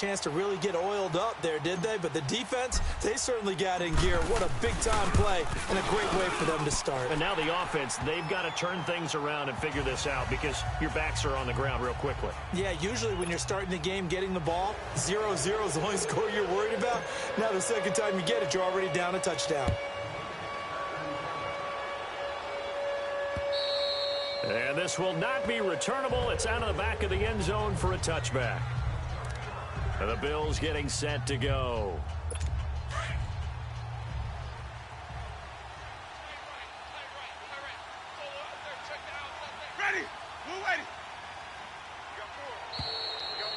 chance to really get oiled up there, did they? But the defense, they certainly got in gear. What a big-time play and a great way for them to start. And now the offense, they've got to turn things around and figure this out because your backs are on the ground real quickly. Yeah, usually when you're starting the game getting the ball, 0-0 is the only score you're worried about. Now the second time you get it, you're already down a touchdown. And this will not be returnable. It's out of the back of the end zone for a touchback. And the Bills getting set to go. Ready. We're ready.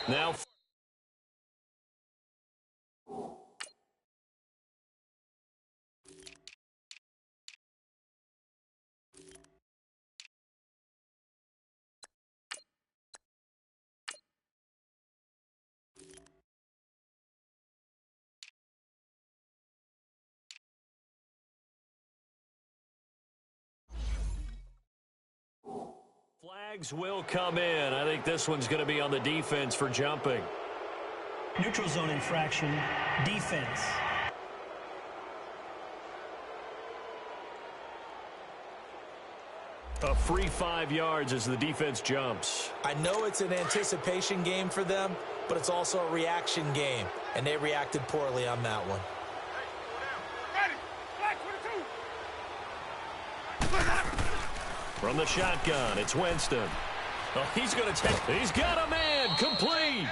Now flags will come in. I think this one's going to be on the defense for jumping. Neutral zone infraction, defense. A free 5 yards as the defense jumps. I know it's an anticipation game for them, but it's also a reaction game, and they reacted poorly on that one. Ready. Flag 22. From the shotgun, it's Winston. Oh, he's got a man, complete.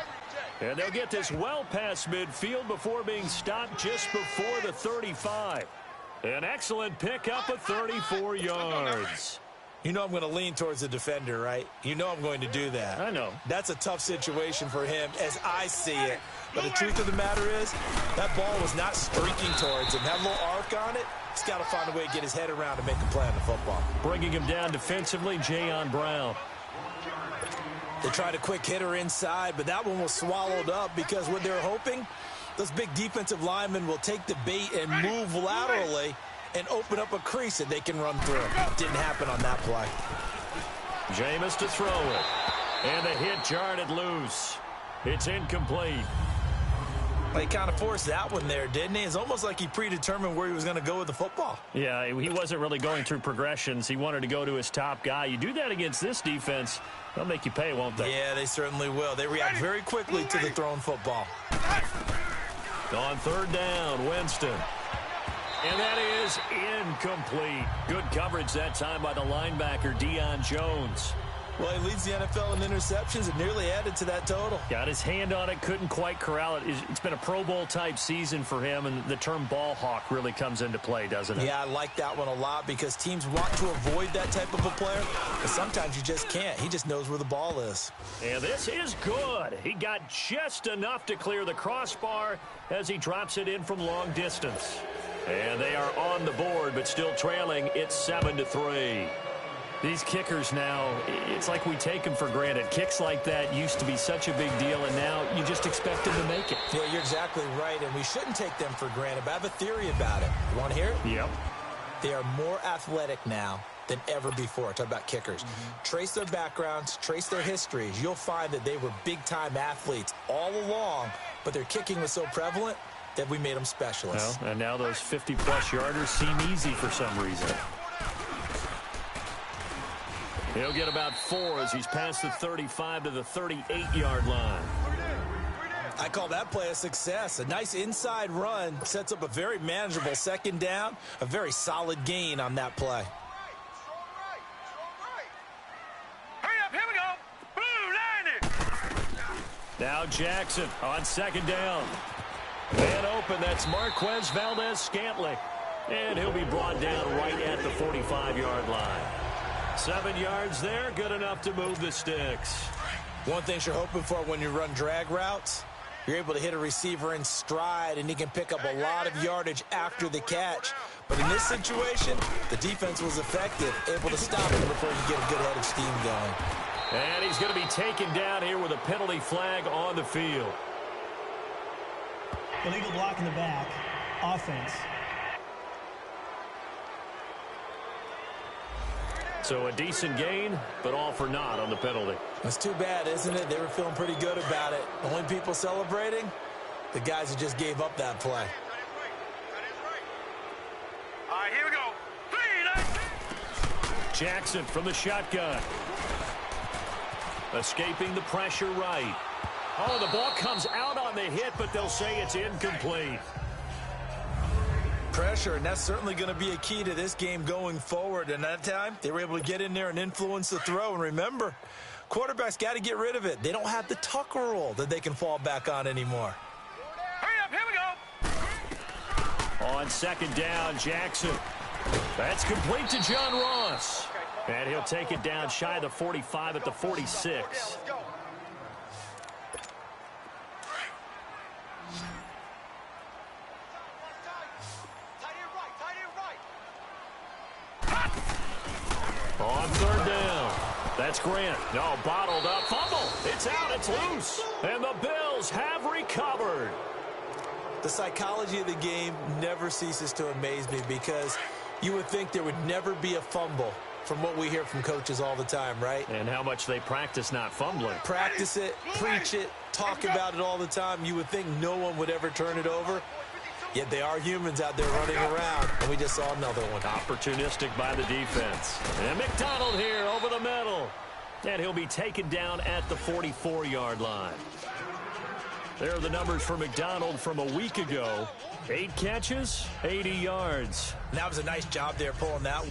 And they'll get this well past midfield before being stopped just before the 35. An excellent pickup of 34 yards. You know I'm going to lean towards the defender, right? You know I'm going to do that. I know. That's a tough situation for him as I see it. But the truth of the matter is, that ball was not streaking towards him. That little arc on it, he's got to find a way to get his head around and make a play on the football. Bringing him down defensively, Jayon Brown. They tried a quick hitter inside, but that one was swallowed up because what they're hoping, those big defensive linemen will take the bait and move laterally and open up a crease that they can run through. Didn't happen on that play. Jameis to throw it. And the hit jarred it loose. It's incomplete. Well, he kind of forced that one there, didn't he? It's almost like he predetermined where he was going to go with the football. Yeah, he wasn't really going through progressions. He wanted to go to his top guy. You do that against this defense, they'll make you pay, won't they? Yeah, they certainly will. They react very quickly to the thrown football. On third down, Winston. And that is incomplete. Good coverage that time by the linebacker, Deion Jones. Well, he leads the NFL in interceptions and nearly added to that total. Got his hand on it, couldn't quite corral it. It's been a Pro Bowl-type season for him, and the term ball hawk really comes into play, doesn't it? Yeah, I like that one a lot because teams want to avoid that type of a player, but sometimes you just can't. He just knows where the ball is. And this is good. He got just enough to clear the crossbar as he drops it in from long distance. And they are on the board, but still trailing. It's 7-3. These kickers now, it's like we take them for granted. Kicks like that used to be such a big deal, and now you just expect them to make it. Yeah, you're exactly right, and we shouldn't take them for granted, but I have a theory about it. You want to hear it? Yep. They are more athletic now than ever before. Talk about kickers. Trace their backgrounds, trace their histories. You'll find that they were big-time athletes all along, but their kicking was so prevalent that we made them specialists. Well, and now those 50-plus yarders seem easy for some reason. He'll get about 4 as he's past the 35 to the 38-yard line. I call that play a success. A nice inside run sets up a very manageable second down, a very solid gain on that play. Hurry up, here we go. Blue, line it. Now Jackson on second down. Man open, that's Marquez Valdez-Scantling. And he'll be brought down right at the 45-yard line. 7 yards there, good enough to move the sticks. One thing you're hoping for when you run drag routes, you're able to hit a receiver in stride, and he can pick up a lot of yardage after the catch. But in this situation, the defense was effective, able to stop him before you get a good head of steam going. And he's going to be taken down here with a penalty flag on the field. Illegal block in the back. Offense. So a decent gain, but all for naught on the penalty. It's too bad, isn't it? They were feeling pretty good about it. The only people celebrating, the guys who just gave up that play. All right, here we go. 3, Jackson from the shotgun. Escaping the pressure right. Oh, the ball comes out on the hit, but they'll say it's incomplete. Pressure, and that's certainly going to be a key to this game going forward. And that time, they were able to get in there and influence the throw. And remember, quarterbacks got to get rid of it. They don't have the tuck rule that they can fall back on anymore. hurry up, here we go. On second down, Jackson. That's complete to John Ross. And he'll take it down shy of the 45 at the 46. On third down. That's Grant. No, bottled up. Fumble. It's out. It's loose. And the Bills have recovered. The psychology of the game never ceases to amaze me because you would think there would never be a fumble from what we hear from coaches all the time, right? And how much they practice not fumbling. Practice it, preach it, talk about it all the time. You would think no one would ever turn it over. Yet they are humans out there running around, and we just saw another one. Opportunistic by the defense. And McDonald here over the middle. And he'll be taken down at the 44-yard line. There are the numbers for McDonald from a week ago. 8 catches, 80 yards. And that was a nice job there pulling that.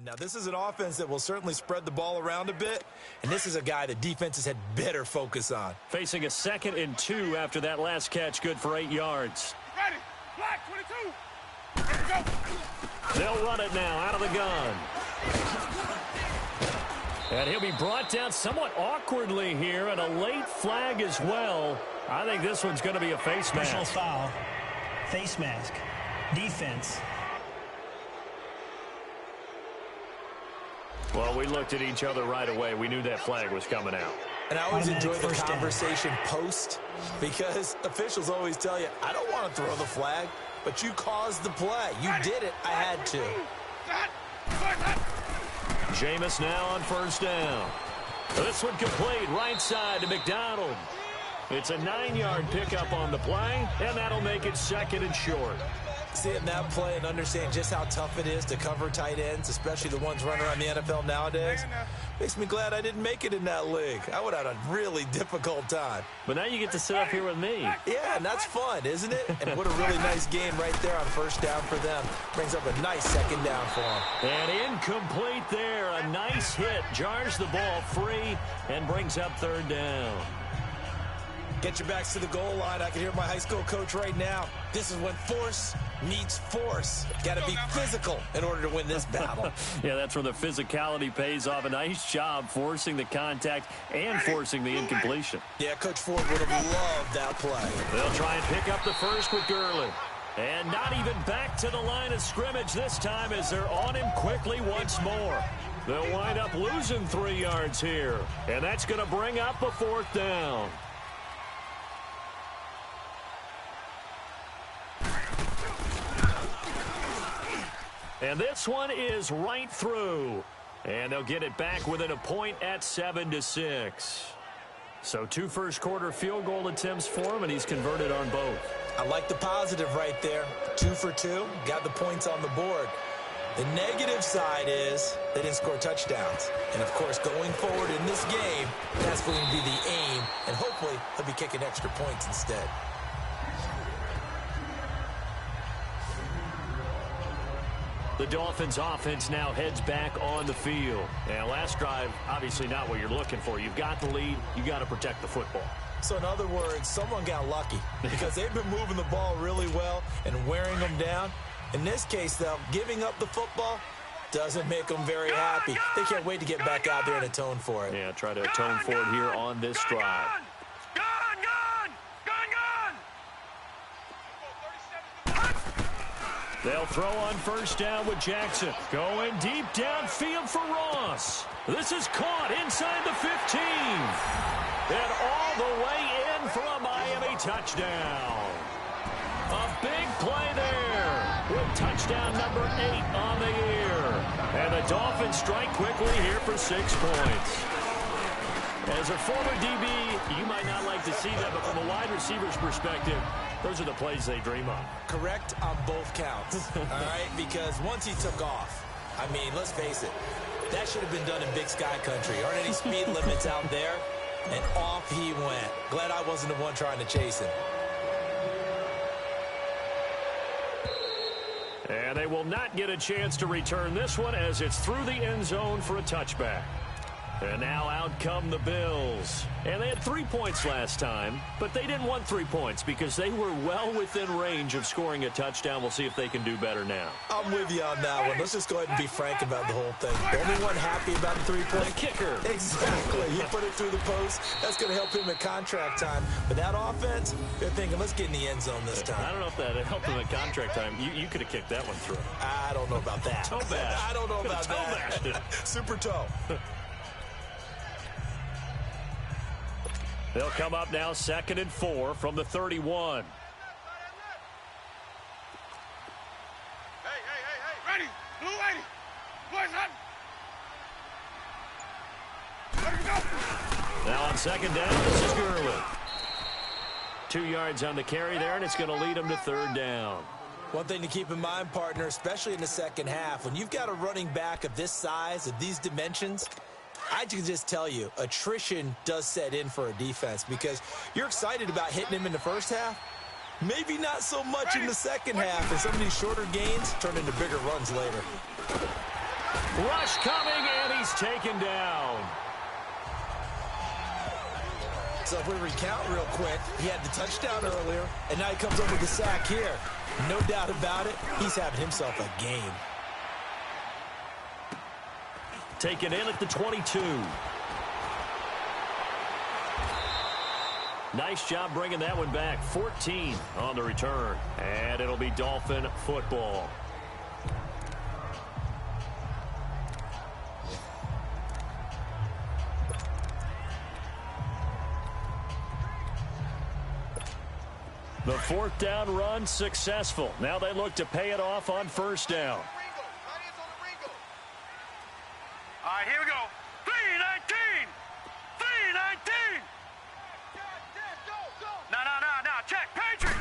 Now, this is an offense that will certainly spread the ball around a bit, and this is a guy that defenses had better focus on. Facing a 2nd and 2 after that last catch, good for 8 yards. Ready, black 22. Here we go. They'll run it now out of the gun. And he'll be brought down somewhat awkwardly here, and a late flag as well. I think this one's going to be a face mask. Personal foul. Face mask. Defense. Well, we looked at each other right away. We knew that flag was coming out. And I always enjoy the First down. conversation post because officials always tell you, I don't want to throw the flag, but you caused the play. You did it. I had to. Jameis now on first down. This one complete right side to McDonald. It's a 9-yard pickup on the play, and that'll make it 2nd and short. Seeing that play and understand just how tough it is to cover tight ends, especially the ones running around the NFL nowadays, makes me glad I didn't make it in that league. I would have had a really difficult time. But now you get to sit up here with me. Yeah, and that's fun, isn't it? And what a really nice game right there on first down for them. Brings up a nice 2nd down for them. And incomplete there. A nice hit. Jars the ball free and brings up 3rd down. Get your backs to the goal line. I can hear my high school coach right now. This is when force meets force. Got to be physical in order to win this battle. Yeah, that's where the physicality pays off. A nice job forcing the contact and forcing the incompletion. Yeah, Coach Ford would have loved that play. They'll try and pick up the first with Gurley. And not even back to the line of scrimmage this time as they're on him quickly once more. They'll wind up losing 3 yards here. And that's going to bring up a 4th down. And this one is right through. And they'll get it back within a point at 7-6. So 2 first-quarter field goal attempts for him, and he's converted on both. I like the positive right there. 2 for 2. Got the points on the board. The negative side is they didn't score touchdowns. And, of course, going forward in this game, that's going to be the aim. And hopefully he'll be kicking extra points instead. The Dolphins offense now heads back on the field. And last drive, obviously not what you're looking for. You've got the lead. You got to protect the football. So in other words, someone got lucky because they've been moving the ball really well and wearing them down. In this case, though, giving up the football, Doesn't make them very happy. They can't wait to get back out there and atone for it. Yeah, try to atone for it here on this drive. They'll throw on first down with Jackson. Going deep downfield for Ross. This is caught inside the 15. And all the way in for a Miami touchdown. A big play there with touchdown number 8 on the year. And the Dolphins strike quickly here for 6 points. As a former DB, you might not like to see that, but from a wide receiver's perspective, those are the plays they dream of. Correct on both counts, all right? Because once he took off, I mean, let's face it, that should have been done in Big Sky Country. Aren't any speed limits out there? And off he went. Glad I wasn't the one trying to chase him. And they will not get a chance to return this one as it's through the end zone for a touchback. And now out come the Bills. And they had 3 points last time, but they didn't want 3 points because they were well within range of scoring a touchdown. We'll see if they can do better now. I'm with you on that one. Let's just go ahead and be frank about the whole thing. The only one happy about the 3-point? The kicker. Exactly. You put it through the post. That's going to help him at contract time. But that offense, they're thinking, let's get in the end zone this time. I don't know if that helped him at contract time. You could have kicked that one through. I don't know about that. Toe bash. I don't know about toe that. Bashed. Super toe. They'll come up now 2nd and 4 from the 31. Hey. Ready. Blue 80. Boys, hunting. Let him go. Now on 2nd down, this is Gurley. 2 yards on the carry there, and it's going to lead them to 3rd down. One thing to keep in mind, partner, especially in the second half, when you've got a running back of this size, of these dimensions, I can just tell you, attrition does set in for a defense because you're excited about hitting him in the first half. Maybe not so much in the second half, and some of these shorter gains turn into bigger runs later. Rush coming, and he's taken down. So if we recount real quick, he had the touchdown earlier, and now he comes up with the sack here. No doubt about it, he's having himself a game. Taken in at the 22. Nice job bringing that one back. 14 on the return. And it'll be Dolphin football. The 4th down run successful. Now they look to pay it off on 1st down. All right, here we go. 3-19. 3-19. No. Check. Patriot.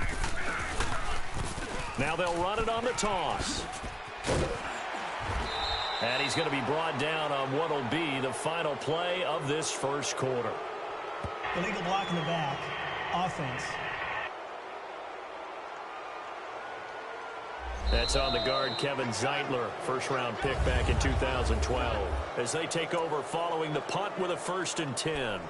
Now they'll run it on the toss. And he's going to be brought down on what will be the final play of this first quarter. Illegal block in the back. Offense. That's on the guard, Kevin Zeitler, first-round pick back in 2012, as they take over following the punt with a 1st and 10.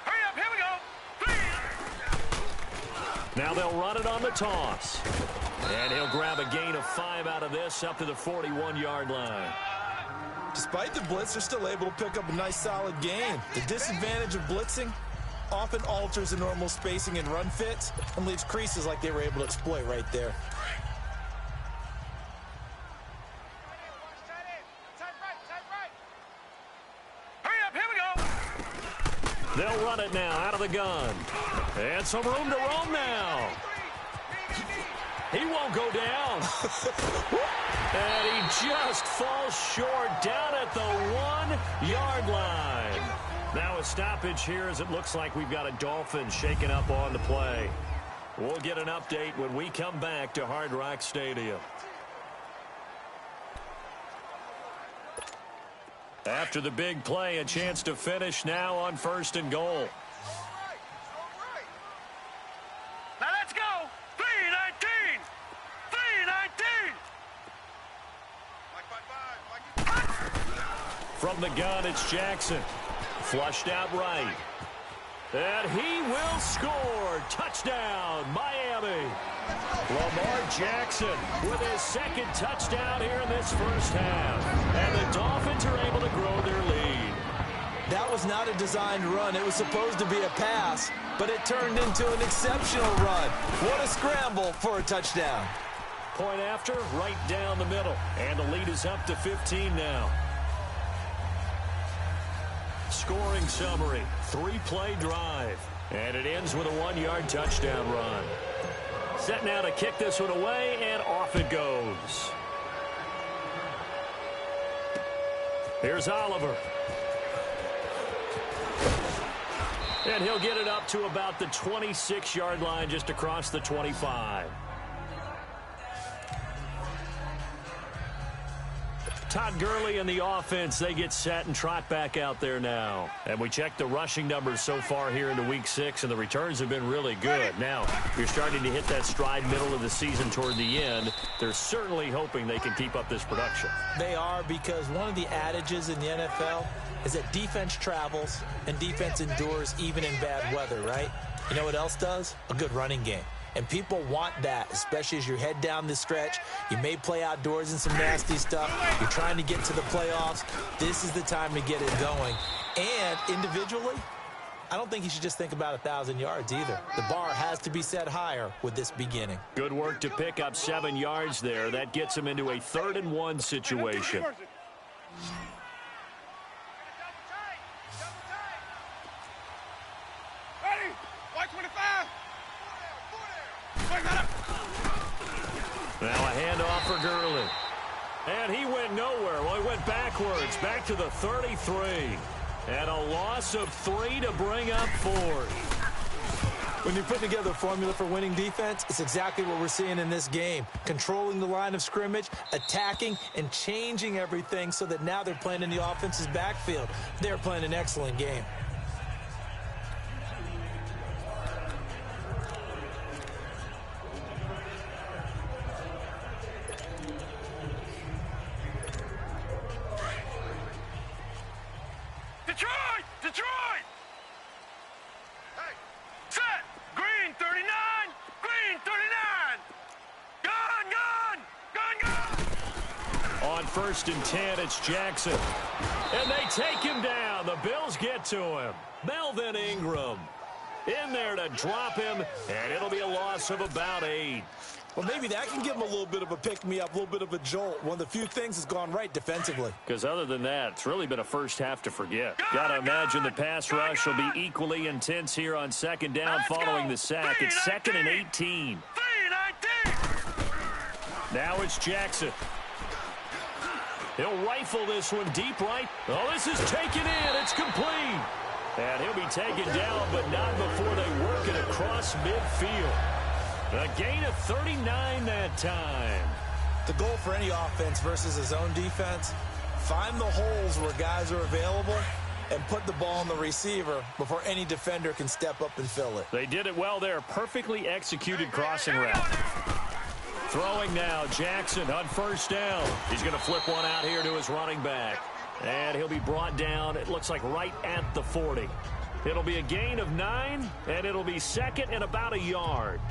Hurry up, here we go. Now they'll run it on the toss. And he'll grab a gain of 5 out of this up to the 41-yard line. Despite the blitz, they're still able to pick up a nice solid gain. The disadvantage of blitzing often alters the normal spacing and run fits and leaves creases like they were able to exploit right there. Hurry up, here we go. They'll run it now out of the gun. And some room to roam now. He won't go down. And he just falls short down at the 1-yard line. Now a stoppage here as it looks like we've got a Dolphin shaking up on the play. We'll get an update when we come back to Hard Rock Stadium. After the big play, a chance to finish now on 1st and goal. Now let's go. 3-19. 3-19. From the gun, it's Jackson. Flushed out right. And he will score. Touchdown, Miami. Lamar Jackson with his second touchdown here in this first half. And the Dolphins are able to grow their lead. That was not a designed run. It was supposed to be a pass, but it turned into an exceptional run. What a scramble for a touchdown. Point after, right down the middle. And the lead is up to 15 now. Scoring summary, 3-play drive. And it ends with a 1-yard touchdown run. Set now to kick this one away, and off it goes. Here's Oliver. And he'll get it up to about the 26-yard line, just across the 25. Todd Gurley and the offense, they get set and trot back out there now. And we check the rushing numbers so far here into Week 6, and the returns have been really good. Now, you're starting to hit that stride middle of the season toward the end. They're certainly hoping they can keep up this production. They are, because one of the adages in the NFL is that defense travels and defense endures even in bad weather, right? You know what else does? A good running game. And people want that, especially as you head down the stretch. You may play outdoors in some nasty stuff. You're trying to get to the playoffs. This is the time to get it going. And individually, I don't think you should just think about 1,000 yards either. The bar has to be set higher with this beginning. Good work to pick up 7 yards there. That gets him into a 3rd-and-1 situation. Ready? White 25. Now a handoff for Gurley. And he went nowhere. Well, he went backwards, back to the 33. And a loss of 3 to bring up 4th. When you put together a formula for winning defense, it's exactly what we're seeing in this game. Controlling the line of scrimmage, attacking, and changing everything so that now they're playing in the offense's backfield. They're playing an excellent game. Detroit! Hey, set! Green 39! Green 39! Gun! On 1st and 10, it's Jackson. And they take him down. The Bills get to him. Melvin Ingram in there to drop him, and it'll be a loss of about 8. Well, maybe that can give him a little bit of a pick-me-up, a little bit of a jolt. One of the few things that's gone right defensively. Because other than that, it's really been a first half to forget. Got to imagine the pass rush will be equally intense here on 2nd down following the sack. It's 2nd and 18. Now it's Jackson. He'll rifle this one deep right. Oh, this is taken in. It's complete. And he'll be taken down, but not before they work it across midfield. A gain of 39 that time. The goal for any offense versus his own defense, find the holes where guys are available and put the ball on the receiver before any defender can step up and fill it. They did it well there. Perfectly executed crossing route. Throwing now, Jackson on 1st down. He's going to flip one out here to his running back. And he'll be brought down, it looks like right at the 40. It'll be a gain of 9, and it'll be 2nd and about a yard.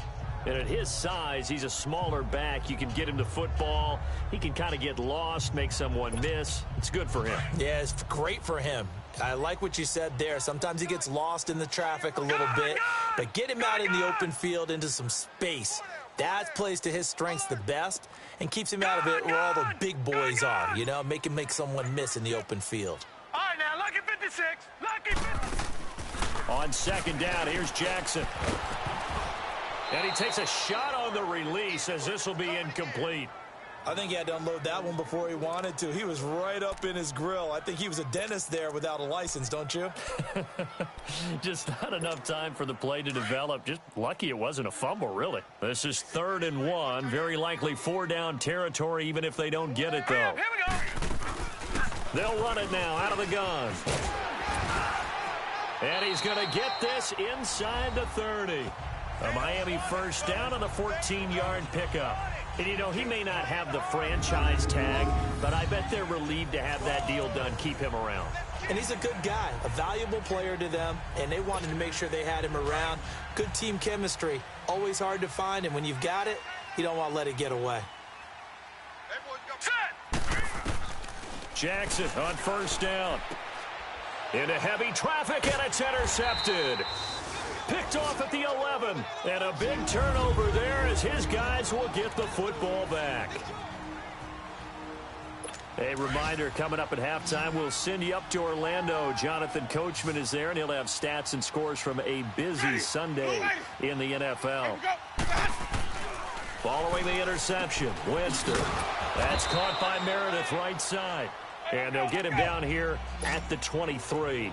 And at his size, he's a smaller back. You can get him to football. He can kind of get lost, make someone miss. It's good for him. Yeah, it's great for him. I like what you said there. Sometimes he gets lost in the traffic a little bit, but get him out in the open field into some space. That plays to his strengths the best and keeps him out of it where all the big boys are, you know, make him make someone miss in the open field. All right, now, lucky 56. Lucky 56. On 2nd down, here's Jackson. And he takes a shot on the release as this will be incomplete. I think he had to unload that one before he wanted to. He was right up in his grill. I think he was a dentist there without a license, don't you? Just not enough time for the play to develop. Just lucky it wasn't a fumble, really. This is 3rd and 1. Very likely 4-down territory, even if they don't get it, though. Here we go. They'll run it now out of the gun. And he's going to get this inside the 30. A Miami 1st down on a 14-yard pickup. And, you know, he may not have the franchise tag, but I bet they're relieved to have that deal done, keep him around. And he's a good guy, a valuable player to them, and they wanted to make sure they had him around. Good team chemistry, always hard to find, and when you've got it, you don't want to let it get away. Jackson on first down. Into heavy traffic, and it's intercepted. Picked off at the 11, and a big turnover there as his guys will get the football back. A reminder, coming up at halftime, we'll send you up to Orlando. Jonathan Coachman is there, and he'll have stats and scores from a busy Sunday in the NFL. Following the interception, Winston. That's caught by Meredith right side. And they'll get him down here at the 23.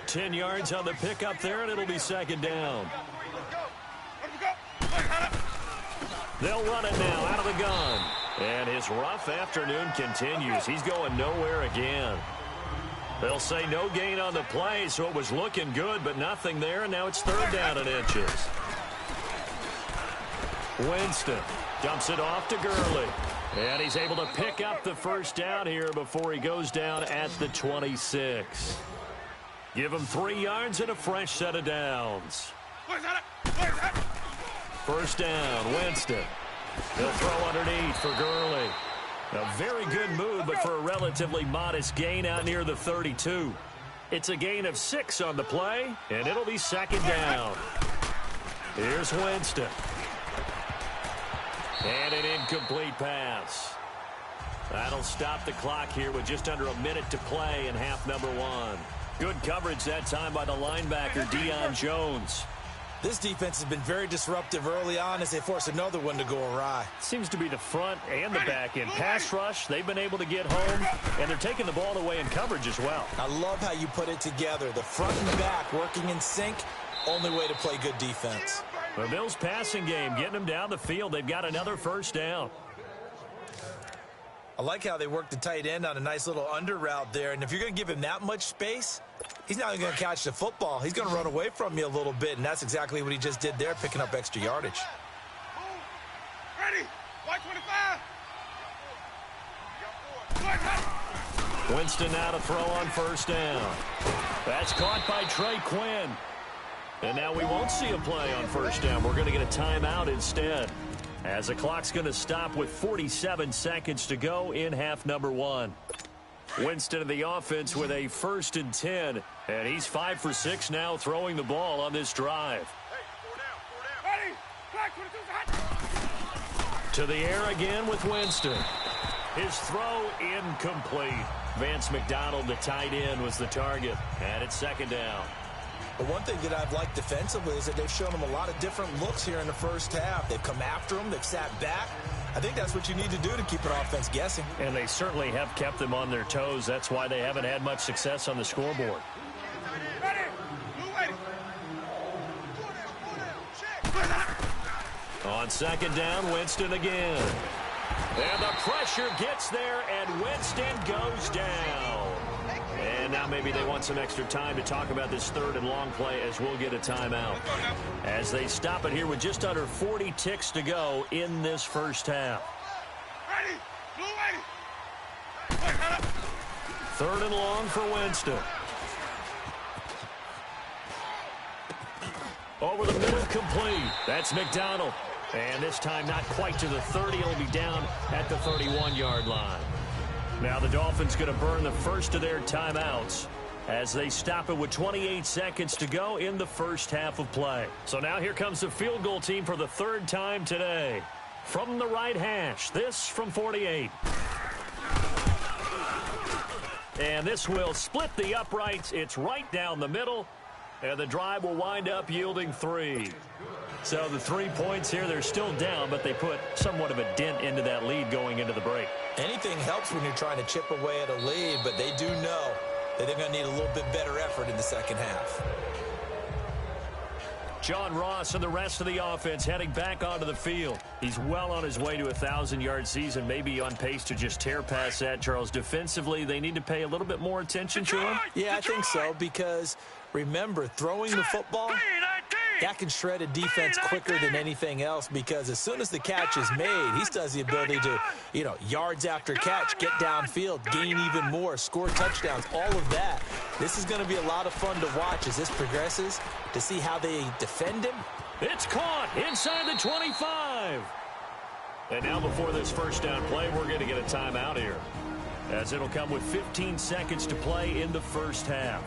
10 yards on the pickup there, and it'll be second down. They'll run it now out of the gun. And his rough afternoon continues. He's going nowhere again. They'll say no gain on the play, so it was looking good, but nothing there, and now it's third down and inches. Winston dumps it off to Gurley. And he's able to pick up the first down here before he goes down at the 26. Give him 3 yards and a fresh set of downs. First down, Winston. He'll throw underneath for Gurley. A very good move, but for a relatively modest gain out near the 32. It's a gain of 6 on the play, and it'll be second down. Here's Winston. And an incomplete pass. That'll stop the clock here with just under a minute to play in half number 1. Good coverage that time by the linebacker, Deion Jones. This defense has been very disruptive early on as they force another one to go awry. Seems to be the front and the back end. Pass rush, they've been able to get home, and they're taking the ball away in coverage as well. I love how you put it together. The front and the back working in sync, only way to play good defense. The Bills passing game, getting them down the field. They've got another first down. I like how they work the tight end on a nice little under route there. And if you're going to give him that much space, he's not even going to catch the football. He's going to run away from you a little bit, and that's exactly what he just did there, picking up extra yardage. Ready? White 25. Winston now to throw on first down. That's caught by Trey Quinn. And now we won't see a play on first down. We're going to get a timeout instead, as the clock's going to stop with 47 seconds to go in half number 1. Winston of the offense with a 1st and 10, and he's 5 for 6 now throwing the ball on this drive. Ready? Black 22's hot. To the air again with Winston. His throw incomplete. Vance McDonald, the tight end, was the target, and it's second down. But one thing that I've liked defensively is that they've shown them a lot of different looks here in the first half. They've come after them. They've sat back. I think that's what you need to do to keep an offense guessing. And they certainly have kept them on their toes. That's why they haven't had much success on the scoreboard. Ready? Blue waiting. On second down, Winston again. And the pressure gets there, and Winston goes down. And now maybe they want some extra time to talk about this third and long play as we'll get a timeout. As they stop it here with just under 40 ticks to go in this first half. Ready? Blue waiting. Third and long for Winston. Over the middle, complete. That's McDonald. And this time not quite to the 30. It'll be down at the 31-yard line. Now the Dolphins going to burn the first of their timeouts as they stop it with 28 seconds to go in the first half of play. So now here comes the field goal team for the 3rd time today. From the right hash, this from 48. And this will split the uprights. It's right down the middle, and the drive will wind up yielding 3. So the 3 points here, they're still down, but they put somewhat of a dent into that lead going into the break. Anything helps when you're trying to chip away at a lead, but they do know that they're going to need a little bit better effort in the second half. John Ross and the rest of the offense heading back onto the field. He's well on his way to a 1,000-yard season, maybe on pace to just tear past that, Charles. Defensively, they need to pay a little bit more attention to him. Yeah, I think so, because remember, throwing the football, That can shred a defense quicker than anything else because as soon as the catch is made, he still has the ability to, yards after catch, get downfield, gain even more, score touchdowns, all of that. This is going to be a lot of fun to watch as this progresses to see how they defend him. It's caught inside the 25. And now before this first down play, we're going to get a timeout here, as it'll come with 15 seconds to play in the first half.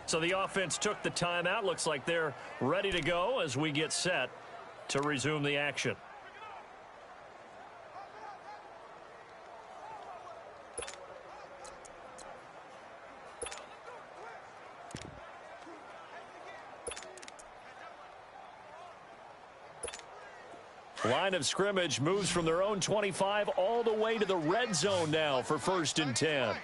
So the offense took the timeout. Looks like they're ready to go as we get set to resume the action. Line of scrimmage moves from their own 25 all the way to the red zone now for 1st and 10.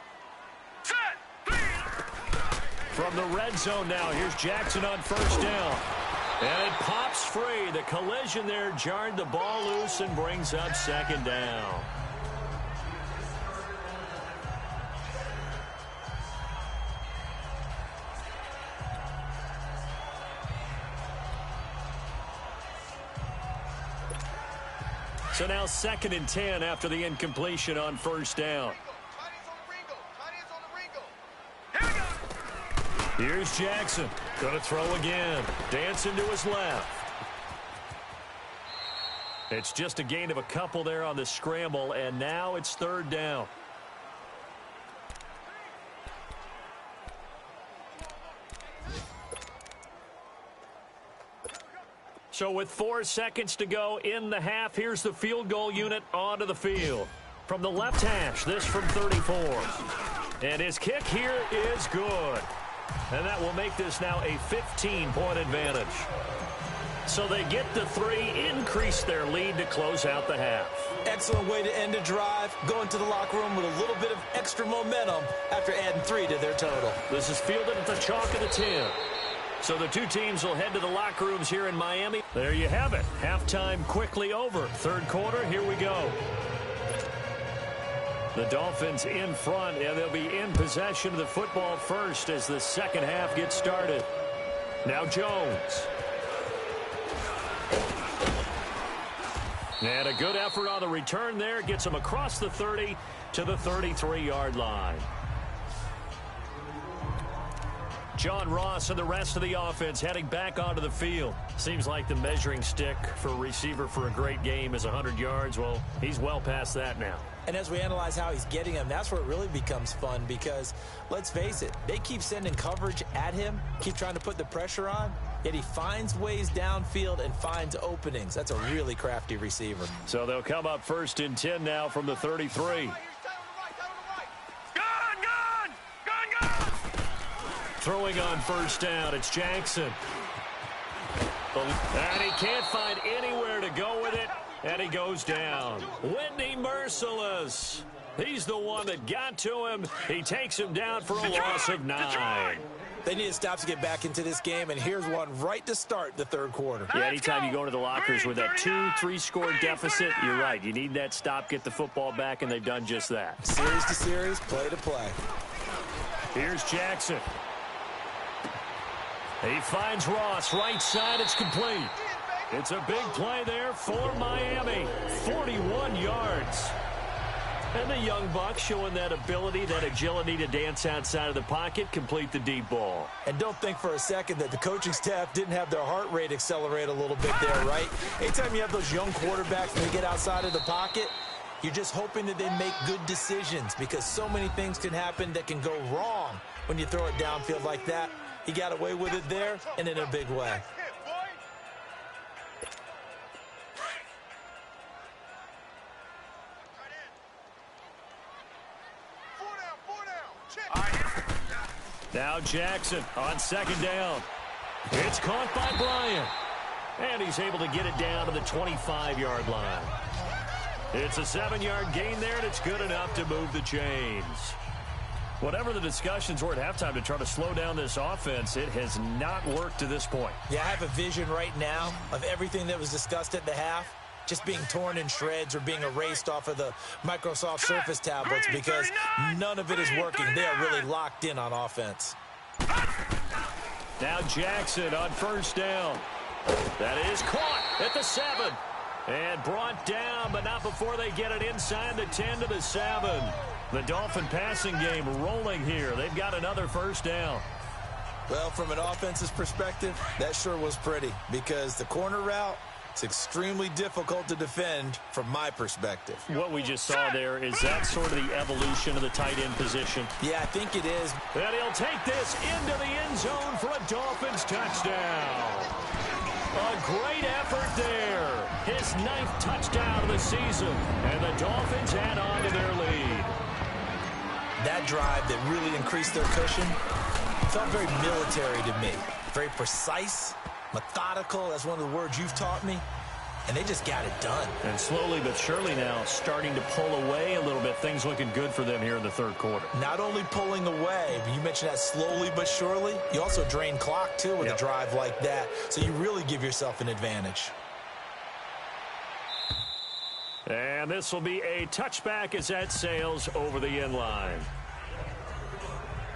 From the red zone now, here's Jackson on 1st down. And it pops free. The collision there jarred the ball loose and brings up 2nd down. So now 2nd and 10 after the incompletion on 1st down. Here's Jackson. Going to throw again. Dancing to his left. It's just a gain of a couple there on the scramble, and now it's 3rd down. So with 4 seconds to go in the half, here's the field goal unit onto the field. From the left hash, this from 34. And his kick here is good. And that will make this now a 15-point advantage. So they get the 3, increase their lead to close out the half. Excellent way to end a drive, going to the locker room with a little bit of extra momentum after adding 3 to their total. This is fielded at the chalk of the 10. So the two teams will head to the locker rooms here in Miami. There you have it. Halftime quickly over. 3rd quarter, here we go. The Dolphins in front, and they'll be in possession of the football first as the 2nd half gets started. Now Jones. And a good effort on the return there. Gets him across the 30 to the 33-yard line. John Ross and the rest of the offense heading back onto the field. Seems like the measuring stick for a receiver for a great game is 100 yards. Well, he's well past that now. And as we analyze how he's getting them, that's where it really becomes fun because, let's face it, they keep sending coverage at him, keep trying to put the pressure on, yet he finds ways downfield and finds openings. That's a really crafty receiver. So they'll come up 1st and 10 now from the 33. Throwing on 1st down, it's Jackson. And he can't find anywhere to go with it, and he goes down. Whitney Merciless. He's the one that got to him. He takes him down for a loss of 9. They need to stop to get back into this game, and here's one right to start the 3rd quarter. Yeah, anytime you go into the lockers with that 2-3 score deficit, you're right. You need that stop, get the football back, and they've done just that. Series to series, play to play. Here's Jackson. He finds Ross, right side, it's complete. It's a big play there for Miami, 41 yards. And the young buck showing that ability, that agility to dance outside of the pocket, complete the deep ball. And don't think for a second that the coaching staff didn't have their heart rate accelerate a little bit there, right? Anytime you have those young quarterbacks and they get outside of the pocket, you're just hoping that they make good decisions because so many things can happen that can go wrong when you throw it downfield like that. He got away with it there and in a big way. Now Jackson on 2nd down. It's caught by Bryant. And he's able to get it down to the 25-yard line. It's a 7-yard gain there, and it's good enough to move the chains. Whatever the discussions were at halftime to try to slow down this offense, it has not worked to this point. Yeah, I have a vision right now of everything that was discussed at the half just being torn in shreds or being erased off of the Microsoft Surface tablets because none of it is working. They are really locked in on offense. Now Jackson on first down. That is caught at the 7. And brought down, but not before they get it inside the 10 to the 7. The Dolphin passing game rolling here. They've got another first down. Well, from an offense's perspective, that sure was pretty because the corner route, it's extremely difficult to defend from my perspective. What we just saw there, is that sort of the evolution of the tight end position? Yeah, I think it is. And he'll take this into the end zone for a Dolphins touchdown. A great effort there. His 9th touchdown of the season. And the Dolphins add on to their lead. That drive that really increased their cushion felt very military to me. Very precise, methodical. That's one of the words you've taught me. And they just got it done. And slowly but surely now starting to pull away a little bit. Things looking good for them here in the third quarter. Not only pulling away, but you mentioned that slowly but surely. You also drain clock, too, with a drive like that. So you really give yourself an advantage. And this will be a touchback as that sails over the end line.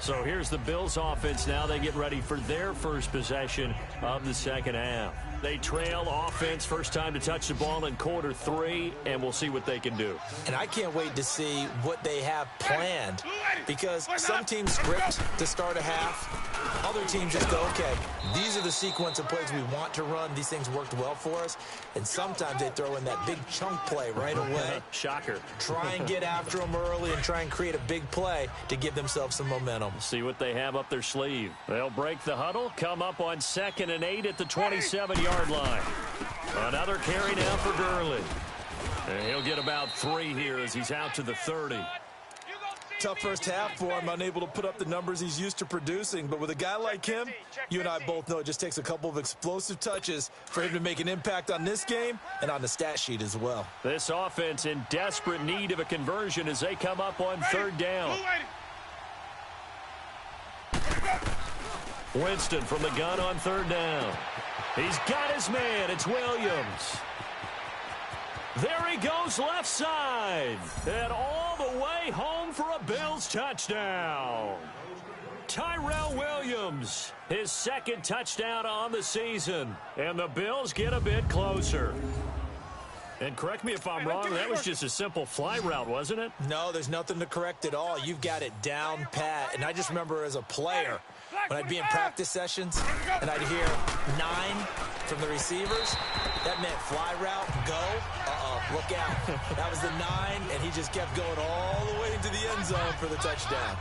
So here's the Bills offense now. They get ready for their first possession of the second half. They trail offense, first time to touch the ball in quarter 3, and we'll see what they can do. And I can't wait to see what they have planned because some teams script to start a half. Other teams just go, okay, these are the sequence of plays we want to run. These things worked well for us. And sometimes they throw in that big chunk play right away. Shocker. Try and get after them early and try and create a big play to give themselves some momentum. See what they have up their sleeve. They'll break the huddle, come up on 2nd and 8 at the 27-yard line. Another carry now for Gurley. And he'll get about 3 here as he's out to the 30. Tough first half for him, unable to put up the numbers he's used to producing. But with a guy like him, you and I both know it just takes a couple of explosive touches for him to make an impact on this game and on the stat sheet as well. This offense in desperate need of a conversion as they come up on 3rd down. Winston from the gun on 3rd down. He's got his man. It's Williams. There he goes left side. And all the way home for a Bills touchdown. Tyrell Williams, his 2nd touchdown on the season. And the Bills get a bit closer. And correct me if I'm wrong, that was just a simple fly route, wasn't it? No, there's nothing to correct at all. You've got it down pat. And I just remember as a player, when I'd be in practice sessions and I'd hear 9 from the receivers, that meant fly route, go, look out. That was the 9, and he just kept going all the way into the end zone for the touchdown.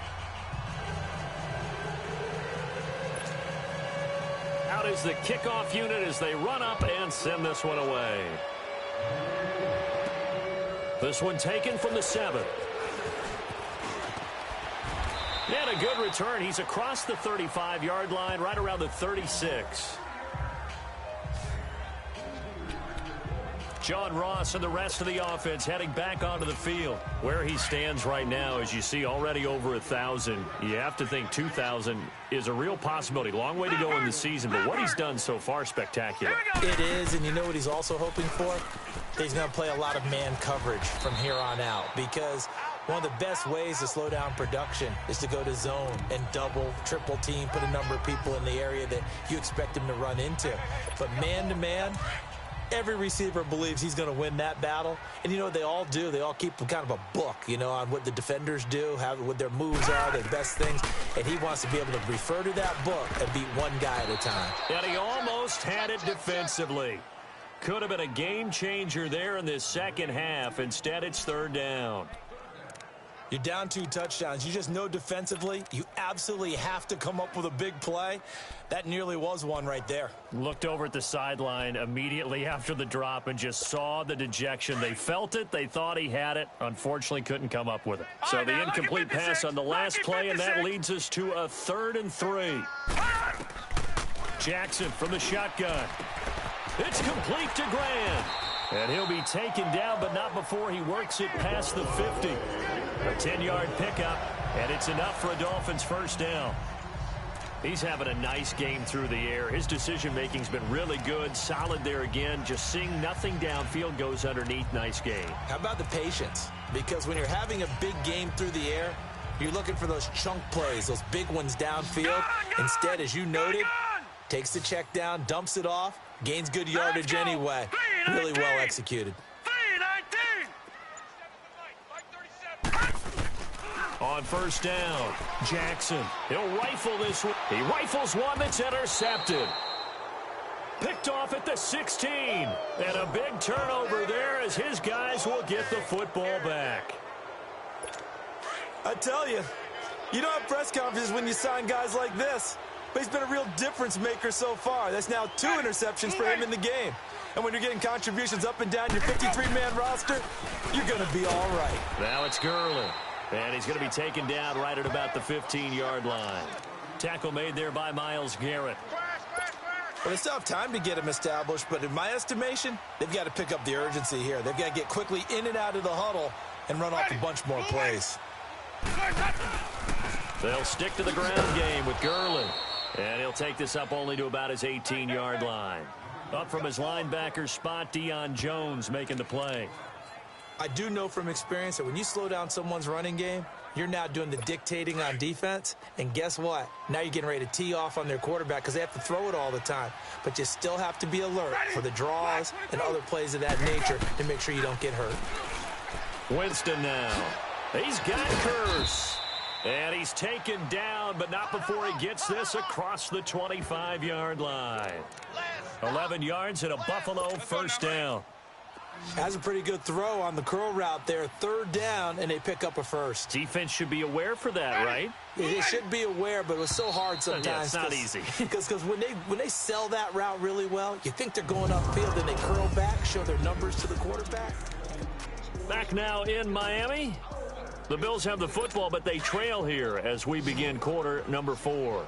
Out is the kickoff unit as they run up and send this one away. This one taken from the 7. And a good return. He's across the 35-yard line, right around the 36. John Ross and the rest of the offense heading back onto the field. Where he stands right now, as you see, already over 1,000. You have to think 2,000 is a real possibility. Long way to go in the season, but what he's done so far, spectacular. It is, and you know what he's also hoping for? He's going to play a lot of man coverage from here on out because one of the best ways to slow down production is to go to zone and double, triple team, put a number of people in the area that you expect him to run into. But man-to-man, every receiver believes he's going to win that battle. And you know what they all do? They all keep kind of a book, you know, on what the defenders do, what their moves are, their best things. And he wants to be able to refer to that book and beat one guy at a time. And he almost had it defensively. Could have been a game changer there in this second half. Instead, it's 3rd down. You're down 2 touchdowns. You just know defensively you absolutely have to come up with a big play. That nearly was one right there. Looked over at the sideline immediately after the drop and just saw the dejection. They felt it. They thought he had it. Unfortunately, couldn't come up with it. So the incomplete pass on the last play, and that leads us to a 3rd and 3. Jackson from the shotgun. It's complete to Grant. And he'll be taken down, but not before he works it past the 50. A 10-yard pickup, and it's enough for a Dolphins first down. He's having a nice game through the air. His decision-making's been really good, solid there again. Just seeing nothing downfield goes underneath. Nice game. How about the patience? Because when you're having a big game through the air, you're looking for those chunk plays, those big ones downfield. Instead, as you noted, takes the check down, dumps it off, gains good yardage anyway. Really well executed. On first down, Jackson. He'll rifle this one. He rifles one that's intercepted. Picked off at the 16. And a big turnover there as his guys will get the football back. I tell you, you don't have press conferences when you sign guys like this. But he's been a real difference maker so far. That's now 2 interceptions for him in the game. And when you're getting contributions up and down your 53-man roster, you're going to be all right. Now it's Gurley. And he's going to be taken down right at about the 15-yard line. Tackle made there by Myles Garrett. Well, they still have time to get him established, but in my estimation, they've got to pick up the urgency here. They've got to get quickly in and out of the huddle and run off a bunch more plays. They'll stick to the ground game with Gurley. And he'll take this up only to about his 18-yard line. Up from his linebacker spot, Deion Jones making the play. I do know from experience that when you slow down someone's running game, you're now doing the dictating on defense. And guess what? Now you're getting ready to tee off on their quarterback because they have to throw it all the time. But you still have to be alert for the draws and other plays of that nature to make sure you don't get hurt. Winston now. He's got Curse. And he's taken down, but not before he gets this across the 25-yard line. 11 yards and a Buffalo first down. Has a pretty good throw on the curl route there. 3rd down, and they pick up a first. Defense should be aware for that, right? They should be aware, but it was so hard sometimes. Yeah, it's not easy. Because when they sell that route really well, you think they're going upfield, and they curl back, show their numbers to the quarterback. Back now in Miami. The Bills have the football, but they trail here as we begin quarter number 4.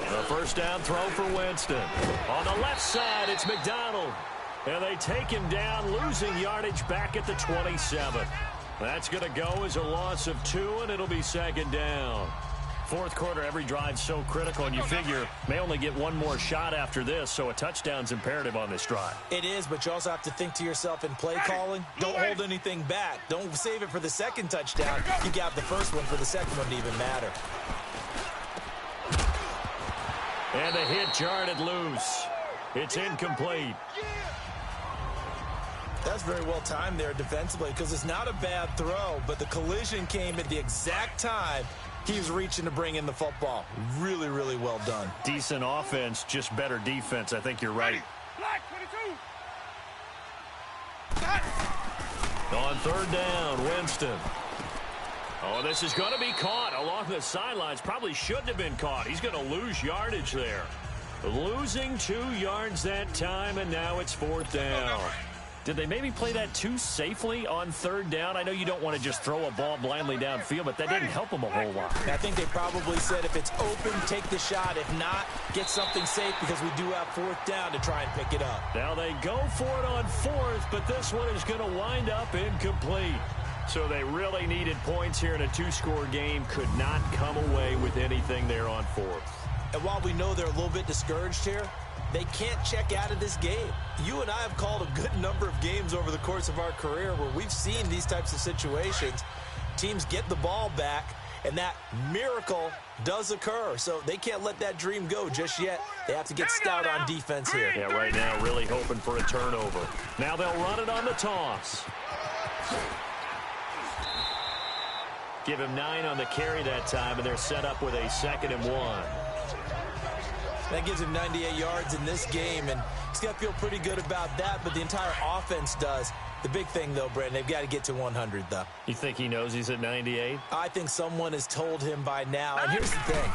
A first down throw for Winston. On the left side, it's McDonald. And they take him down, losing yardage back at the 27. That's going to go as a loss of 2, and it'll be 2nd down. 4th quarter, every drive's so critical, and you figure may only get one more shot after this, so a touchdown's imperative on this drive. It is, but you also have to think to yourself in play calling, don't hold anything back. Don't save it for the 2nd touchdown. You got the first one for the 2nd one to even matter. And the hit jarred loose. It's incomplete. That's very well timed there defensively because it's not a bad throw, but the collision came at the exact time he was reaching to bring in the football. Really, really well done. Decent offense, just better defense. I think you're right. On 3rd down, Winston. Oh, this is going to be caught along the sidelines. Probably shouldn't have been caught. He's going to lose yardage there. Losing 2 yards that time, and now it's 4th down. Did they maybe play that too safely on 3rd down? I know you don't want to just throw a ball blindly downfield, but that didn't help them a whole lot. I think they probably said if it's open, take the shot. If not, get something safe because we do have 4th down to try and pick it up. Now they go for it on 4th, but this one is going to wind up incomplete. So they really needed points here in a 2-score game. Could not come away with anything there on 4th. And while we know they're a little bit discouraged here, they can't check out of this game. You and I have called a good number of games over the course of our career where we've seen these types of situations. Teams get the ball back, and that miracle does occur. So they can't let that dream go just yet. They have to get stout on defense here. Yeah, right now really hoping for a turnover. Now they'll run it on the toss. Give him 9 on the carry that time, and they're set up with a 2nd and 1. That gives him 98 yards in this game, and he's got to feel pretty good about that, but the entire offense does. The big thing, though, Brandon, they've got to get to 100, though. You think he knows he's at 98? I think someone has told him by now. And here's the thing.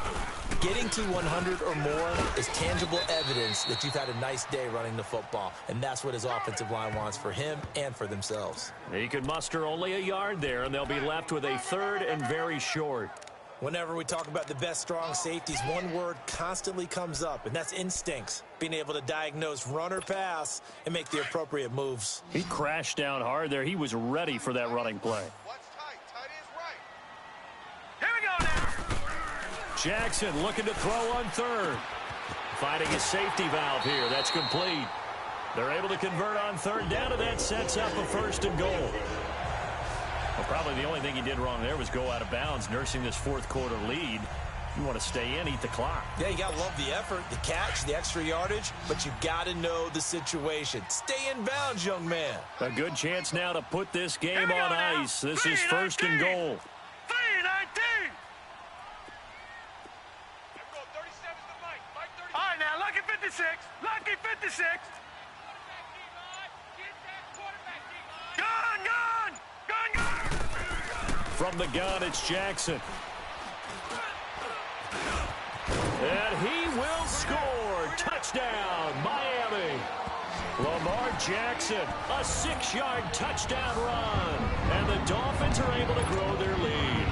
Getting to 100 or more is tangible evidence that you've had a nice day running the football, and that's what his offensive line wants for him and for themselves. He could muster only a yard there, and they'll be left with a 3rd and very short. Whenever we talk about the best strong safeties, one word constantly comes up, and that's instincts. Being able to diagnose run or pass and make the appropriate moves. He crashed down hard there. He was ready for that running play. Here we go now. Jackson looking to throw on third. Finding his safety valve here. That's complete. They're able to convert on third down, and that sets up a 1st and goal. Well, probably the only thing he did wrong there was go out of bounds, nursing this fourth quarter lead. You want to stay in, eat the clock. Yeah, you got to love the effort, the catch, the extra yardage, but you got to know the situation. Stay in bounds, young man. A good chance now to put this game on ice. This is 1st and goal. 3-19. All right, now, lucky 56. Lucky 56. Gun, gun. Gun, gun. From the gun, it's Jackson. And he will score. Touchdown, Miami. Lamar Jackson, a 6-yard touchdown run. And the Dolphins are able to grow their lead.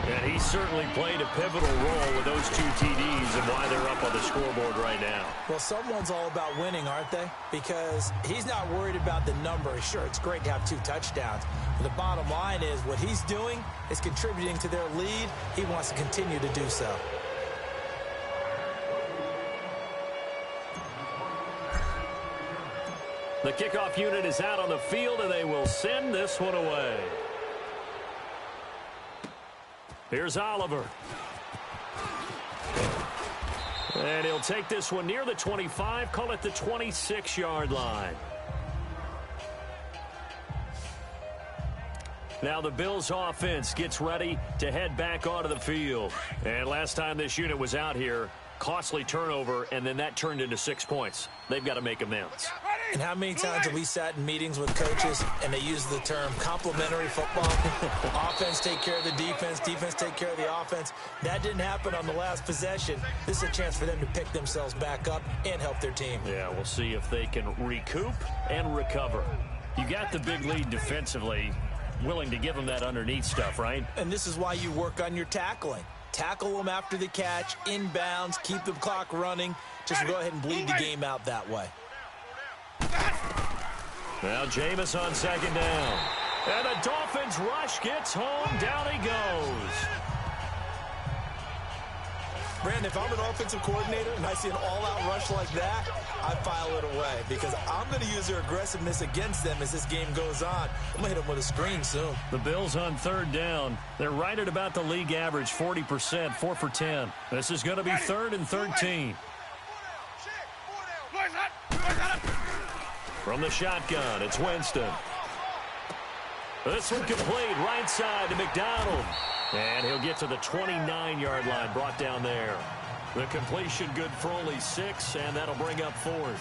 And he certainly played a pivotal role with those 2 TDs and why they're up on the scoreboard right now. Well, someone's all about winning, aren't they? Because he's not worried about the number. Sure, it's great to have 2 touchdowns. But the bottom line is what he's doing is contributing to their lead. He wants to continue to do so. The kickoff unit is out on the field, and they will send this one away. Here's Oliver. And he'll take this one near the 25, call it the 26-yard line. Now the Bills offense gets ready to head back onto the field. And last time this unit was out here, costly turnover, and then that turned into 6 points. They've got to make amends. And how many times have we sat in meetings with coaches and they use the term complementary football? Offense take care of the defense, defense take care of the offense. That didn't happen on the last possession. This is a chance for them to pick themselves back up and help their team. Yeah, we'll see if they can recoup and recover. You got the big lead defensively, willing to give them that underneath stuff, right? And this is why you work on your tackling. Tackle them after the catch, inbounds, keep the clock running. Just go ahead and bleed the game out that way. Now Jameis on 2nd down. And the Dolphins rush gets home. Down he goes. Brandon, if I'm an offensive coordinator and I see an all-out rush like that, I file it away because I'm going to use their aggressiveness against them as this game goes on. I'm going to hit them with a screen soon. The Bills on 3rd down. They're right at about the league average, 40%, 4 for 10. This is going to be 3rd and 13. From the shotgun, it's Winston. This one complete, right side to McDonald. And he'll get to the 29-yard line, brought down there. The completion good for only 6, and that'll bring up 4th.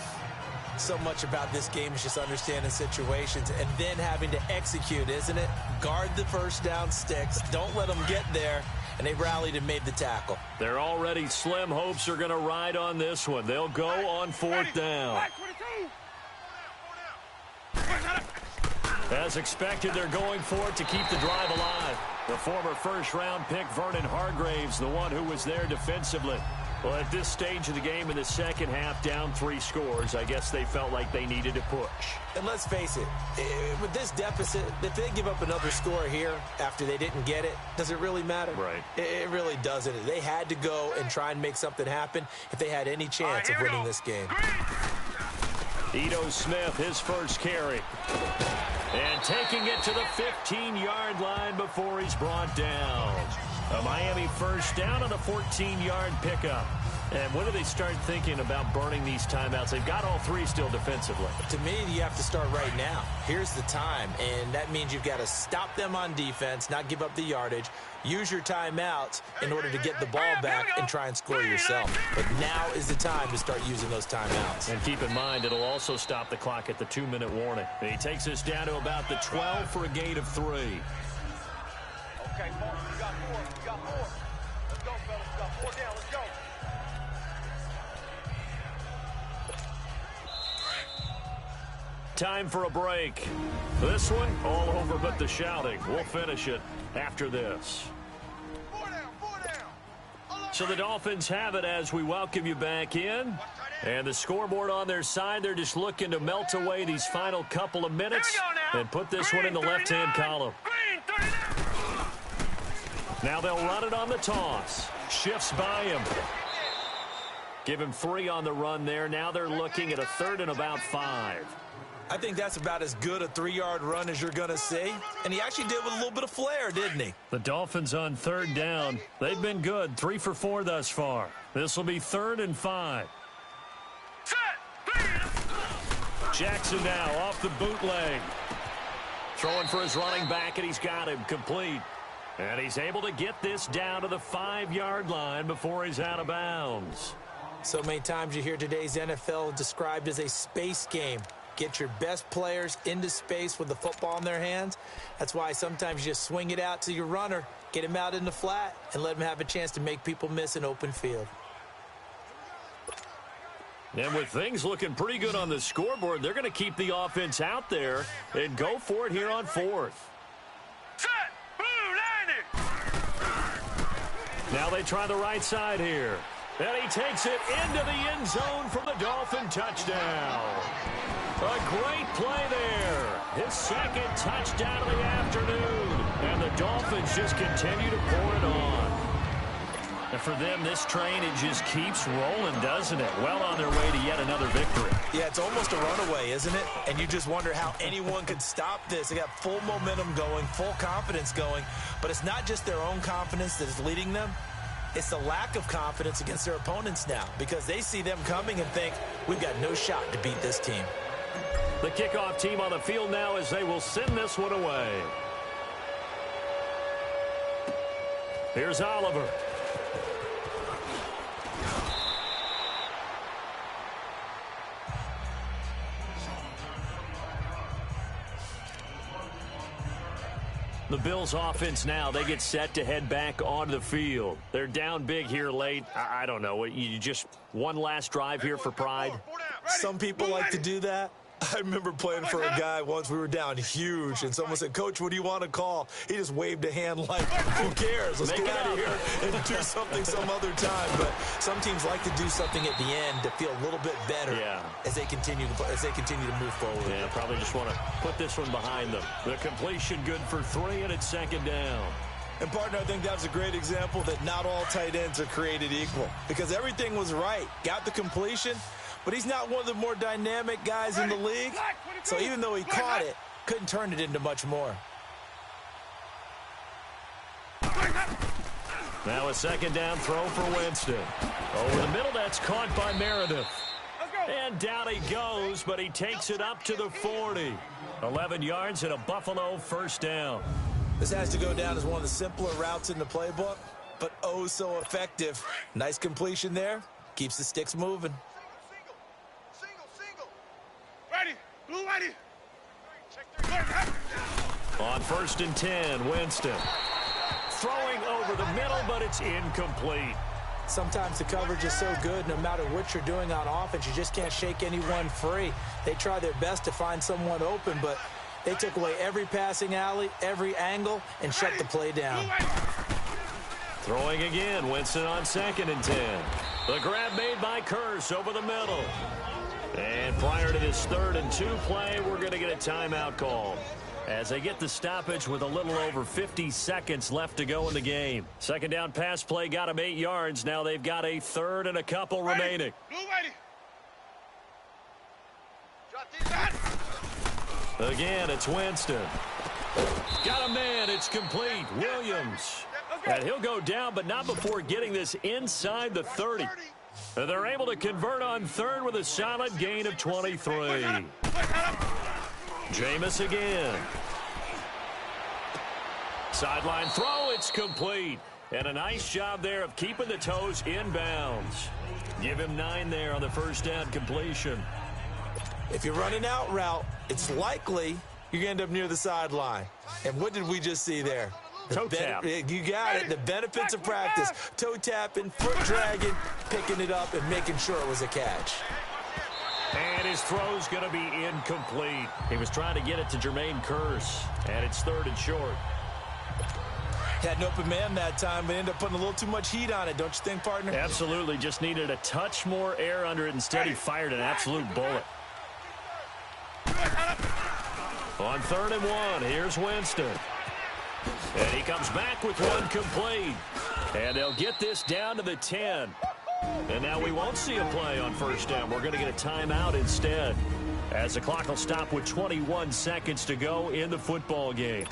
So much about this game is just understanding situations and then having to execute, isn't it? Guard the first down sticks. Don't let them get there. And they rallied and made the tackle. They're already slim hopes are going to ride on this one. They'll go on 4th down. As expected, they're going for it to keep the drive alive. The former first-round pick, Vernon Hargraves, the one who was there defensively. Well, at this stage of the game in the second half, down 3 scores, I guess they felt like they needed to push. And let's face it, with this deficit, if they give up another score here after they didn't get it, does it really matter? Right. It really doesn't. They had to go and try and make something happen if they had any chance of winning this game. Ito Smith, his first carry. And taking it to the 15-yard line before he's brought down. A Miami first down on a 14-yard pickup. And when do they start thinking about burning these timeouts? They've got all 3 still defensively. To me, you have to start right now. Here's the time, and that means you've got to stop them on defense, not give up the yardage, use your timeouts in order to get the ball back and try and score yourself. But now is the time to start using those timeouts. And keep in mind, it'll also stop the clock at the 2-minute warning. And he takes us down to about the 12 for a gain of 3. Okay, folks, we got 4. We got 4. Let's go, fellas. We got 4 down. Let's go. Time for a break. This one, all over but the shouting. We'll finish it after this. 4 So the Dolphins have it as we welcome you back in. And the scoreboard on their side, they're just looking to melt away these final couple of minutes and put this one in the left-hand column. Now they'll run it on the toss. Shifts by him. Give him 3 on the run there. Now they're looking at a 3rd and about 5. I think that's about as good a 3-yard run as you're going to see. And he actually did with a little bit of flair, didn't he? The Dolphins on 3rd down. They've been good. 3 for 4 thus far. This will be 3rd and 5. Jackson now off the bootleg. Throwing for his running back, and he's got him complete. And he's able to get this down to the 5-yard line before he's out of bounds. So many times you hear today's NFL described as a space game. Get your best players into space with the football in their hands. That's why sometimes you just swing it out to your runner, get him out in the flat, and let him have a chance to make people miss an open field. And with things looking pretty good on the scoreboard, they're going to keep the offense out there and go for it here on 4th. Now they try the right side here. And he takes it into the end zone for the Dolphin touchdown. A great play there. His 2nd touchdown of the afternoon. And the Dolphins just continue to pour it on. And for them, this train, it just keeps rolling, doesn't it? Well on their way to yet another victory. Yeah, it's almost a runaway, isn't it? And you just wonder how anyone could stop this. They got full momentum going, full confidence going. But it's not just their own confidence that is leading them. It's the lack of confidence against their opponents now because they see them coming and think, we've got no shot to beat this team. The kickoff team on the field now as they will send this one away. Here's Oliver. The Bills offense now, they get set to head back onto the field. They're down big here late. I don't know. You just one last drive here for pride? Some people like to do that. I remember playing for a guy once. We were down huge, and someone said, Coach, what do you want to call? He just waved a hand like, who cares? Let's get out of here and do something some other time. But some teams like to do something at the end to feel a little bit better as they continue to move forward. Yeah, probably just want to put this one behind them. The completion good for 3, and it's 2nd down. And, partner, I think that was a great example that not all tight ends are created equal because everything was right. Got the completion. But he's not one of the more dynamic guys in the league. So even though he caught it, couldn't turn it into much more. Now a 2nd down throw for Winston. Over the middle, that's caught by Meredith. And down he goes, but he takes it up to the 40. 11 yards and a Buffalo 1st down. This has to go down as one of the simpler routes in the playbook, but oh so effective. Nice completion there. Keeps the sticks moving. On 1st and 10, Winston. Throwing over the middle, but it's incomplete. Sometimes the coverage is so good, no matter what you're doing on offense, you just can't shake anyone free. They try their best to find someone open, but they took away every passing alley, every angle, and shut the play down. Throwing again, Winston on 2nd and 10. The grab made by Curse over the middle. And prior to this 3rd and 2 play, we're going to get a timeout call as they get the stoppage with a little over 50 seconds left to go in the game. 2nd down pass play got them 8 yards. Now they've got a 3rd and a couple remaining. Again, it's Winston. Got a man. It's complete. Williams. And he'll go down, but not before getting this inside the 30. And they're able to convert on 3rd with a solid gain of 23. Jameis again. Sideline throw, it's complete. And a nice job there of keeping the toes inbounds. Give him 9 there on the 1st down completion. If you're running out route, it's likely you're going to end up near the sideline. And what did we just see there? Toe tap. You got it. The benefits of practice. Toe tapping, foot dragging, picking it up, and making sure it was a catch. And his throw's going to be incomplete. He was trying to get it to Jermaine Curse, and it's 3rd and short. Had an open man that time, but ended up putting a little too much heat on it, don't you think, partner? Absolutely. Just needed a touch more air under it. Instead, he fired an absolute bullet. On 3rd and 1, here's Winston. And he comes back with one complete. And they'll get this down to the 10. And now we won't see a play on 1st down. We're going to get a timeout instead, as the clock will stop with 21 seconds to go in the football game.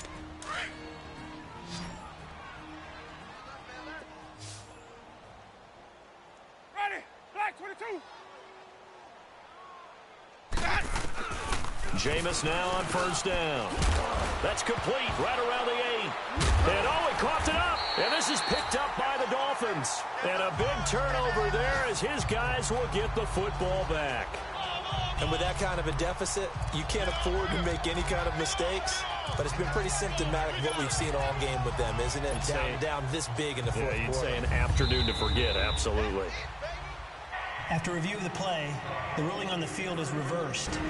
Ready, black 22. Jameis now on 1st down. That's complete right around the 8. And he coughed it up. And this is picked up by the Dolphins. And a big turnover there as his guys will get the football back. And with that kind of a deficit, you can't afford to make any kind of mistakes. But it's been pretty symptomatic of what we've seen all game with them, isn't it? Down this big in the fourth quarter. You'd say an afternoon to forget, absolutely. After review of the play, the ruling on the field is reversed.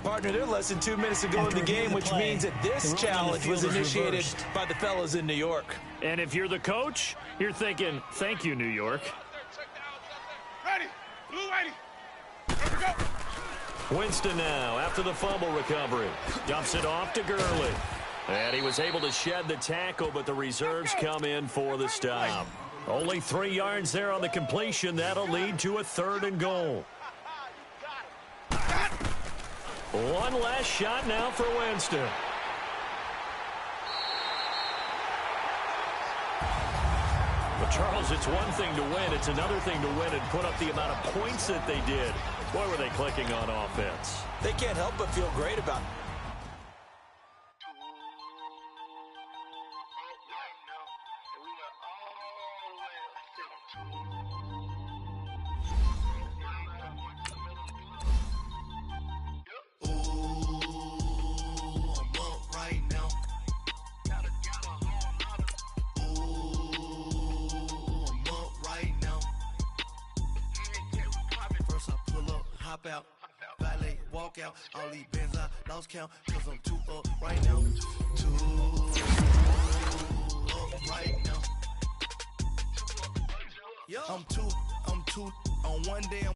Partner, they're less than 2 minutes to go in the game, which means that this challenge was initiated by the fellas in New York. And if you're the coach, you're thinking, thank you, New York. Ready, blue 80. Here we go. Winston now, after the fumble recovery, dumps it off to Gurley. And he was able to shed the tackle, but the reserves come in for the stop. Only 3 yards there on the completion. That'll lead to a 3rd and goal. One last shot now for Winston. But, Charles, it's one thing to win. It's another thing to win and put up the amount of points that they did. Boy, were they clicking on offense. They can't help but feel great about it. Out, valet, walk out, all these bands I lost count, cause I'm too up right now. Too up right now. I'm too on one day.